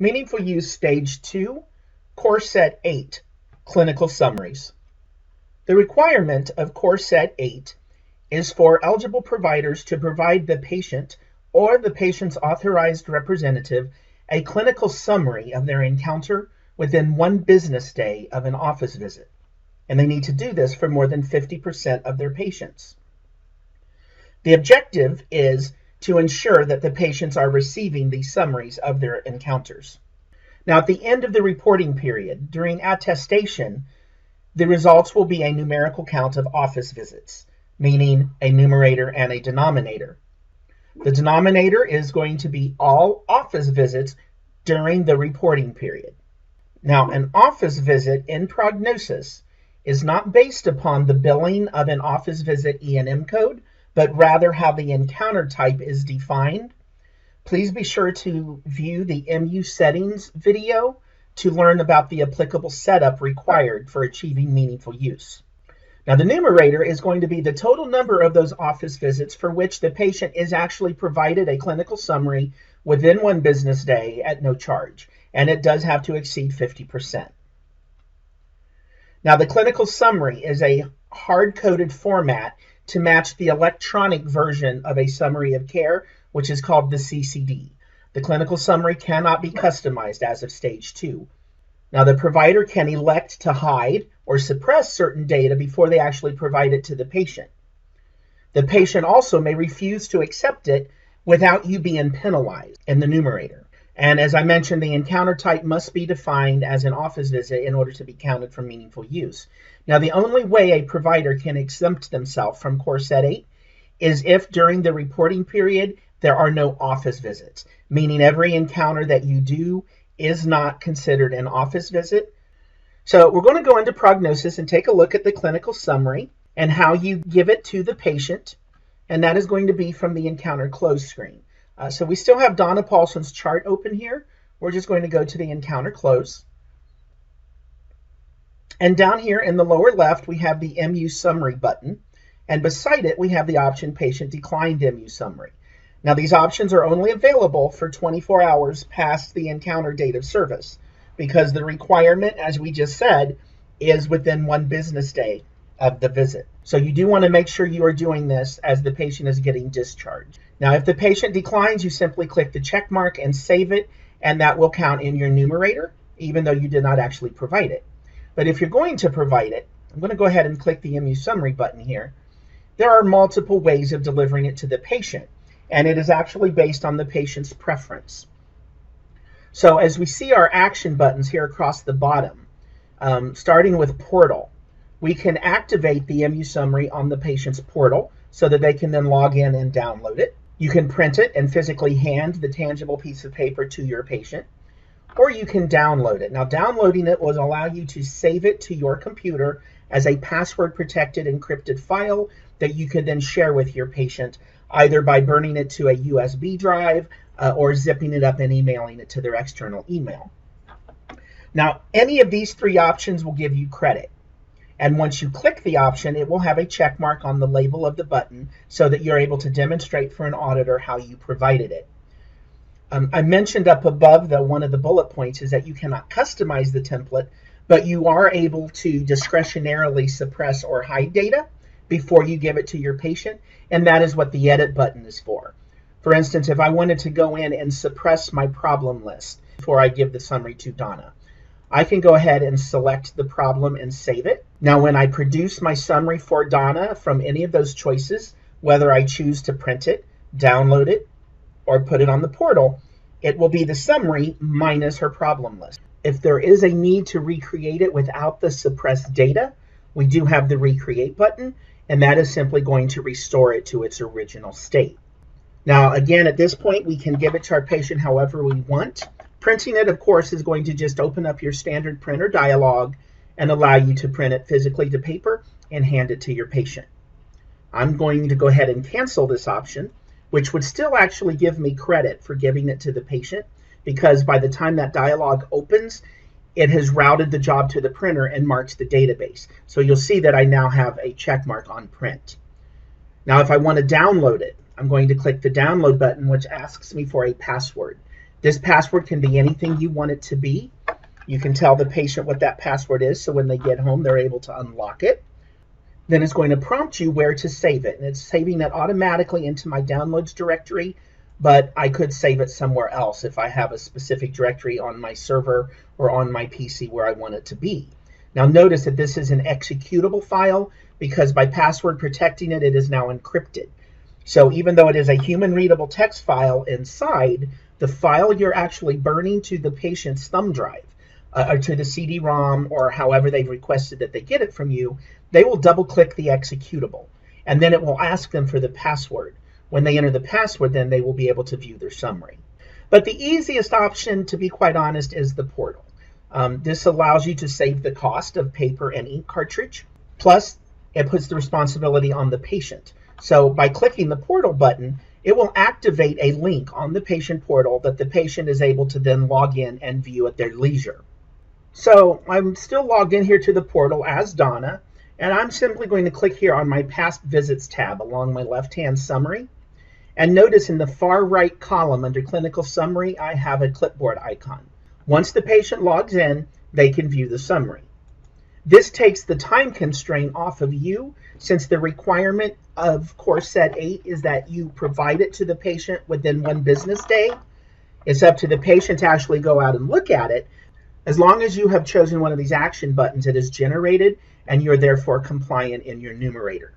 Meaningful Use Stage 2, Core Set 8, Clinical Summaries. The requirement of Core Set 8 is for eligible providers to provide the patient or the patient's authorized representative a clinical summary of their encounter within 1 business day of an office visit. And they need to do this for more than 50% of their patients. The objective is to ensure that the patients are receiving these summaries of their encounters. Now, at the end of the reporting period, during attestation, the results will be a numerical count of office visits, meaning a numerator and a denominator. The denominator is going to be all office visits during the reporting period. Now, an office visit in prognosis is not based upon the billing of an office visit E&M code, but rather how the encounter type is defined. Please be sure to view the MU settings video to learn about the applicable setup required for achieving meaningful use. Now, the numerator is going to be the total number of those office visits for which the patient is actually provided a clinical summary within 1 business day at no charge, and it does have to exceed 50%. Now, the clinical summary is a hard-coded format to match the electronic version of a summary of care, which is called the CCD. The clinical summary cannot be customized as of Stage 2. Now, the provider can elect to hide or suppress certain data before they actually provide it to the patient. The patient also may refuse to accept it without you being penalized in the numerator. And as I mentioned, the encounter type must be defined as an office visit in order to be counted for meaningful use. Now, the only way a provider can exempt themselves from Core Set 8 is if during the reporting period there are no office visits, meaning every encounter that you do is not considered an office visit. So we're going to go into prognosis and take a look at the clinical summary and how you give it to the patient, and that is going to be from the encounter close screen. So we still have Donna Paulson's chart open here. We're just going to go to the encounter close. And down here in the lower left, we have the MU summary button. And beside it, we have the option patient declined MU summary. Now, these options are only available for 24 hours past the encounter date of service, because the requirement, as we just said, is within 1 business day of the visit. So you do want to make sure you are doing this as the patient is getting discharged. Now, if the patient declines, you simply click the check mark and save it, and that will count in your numerator, even though you did not actually provide it. But if you're going to provide it, I'm going to go ahead and click the MU summary button here. There are multiple ways of delivering it to the patient, and it is actually based on the patient's preference. So as we see our action buttons here across the bottom, starting with portal, we can activate the MU summary on the patient's portal so that they can then log in and download it. You can print it and physically hand the tangible piece of paper to your patient, or you can download it. Now, downloading it will allow you to save it to your computer as a password-protected encrypted file that you could then share with your patient, either by burning it to a USB drive or zipping it up and emailing it to their external email. Now, any of these 3 options will give you credit. And once you click the option, it will have a check mark on the label of the button so that you're able to demonstrate for an auditor how you provided it. I mentioned up above, though, one of the bullet points is that you cannot customize the template, but you are able to discretionarily suppress or hide data before you give it to your patient, and that is what the edit button is for. For instance, if I wanted to go in and suppress my problem list before I give the summary to Donna, I can go ahead and select the problem and save it. Now, when I produce my summary for Donna from any of those choices, whether I choose to print it, download it, or put it on the portal, it will be the summary minus her problem list. If there is a need to recreate it without the suppressed data, we do have the recreate button, and that is simply going to restore it to its original state. Now, again, at this point, we can give it to our patient however we want. Printing it, of course, is going to just open up your standard printer dialog and allow you to print it physically to paper and hand it to your patient. I'm going to go ahead and cancel this option, which would still actually give me credit for giving it to the patient, because by the time that dialog opens, it has routed the job to the printer and marks the database. So you'll see that I now have a check mark on print. Now, if I want to download it, I'm going to click the download button, which asks me for a password. This password can be anything you want it to be. You can tell the patient what that password is, so when they get home, they're able to unlock it. Then it's going to prompt you where to save it. And it's saving it automatically into my downloads directory, but I could save it somewhere else if I have a specific directory on my server or on my PC where I want it to be. Now notice that this is an executable file because by password protecting it, it is now encrypted. So even though it is a human readable text file inside, the file you're actually burning to the patient's thumb drive, or to the CD-ROM, or however they've requested that they get it from you, they will double click the executable, and then it will ask them for the password. When they enter the password, then they will be able to view their summary. But the easiest option, to be quite honest, is the portal. This allows you to save the cost of paper and ink cartridge, plus it puts the responsibility on the patient. So by clicking the portal button, it will activate a link on the patient portal that the patient is able to then log in and view at their leisure. So I'm still logged in here to the portal as Donna, and I'm simply going to click here on my past visits tab along my left-hand summary. And notice in the far right column under clinical summary, I have a clipboard icon. Once the patient logs in, they can view the summary. This takes the time constraint off of you, since the requirement of Course Set 8 is that you provide it to the patient within 1 business day. It's up to the patient to actually go out and look at it. As long as you have chosen one of these action buttons, it is generated and you're therefore compliant in your numerator.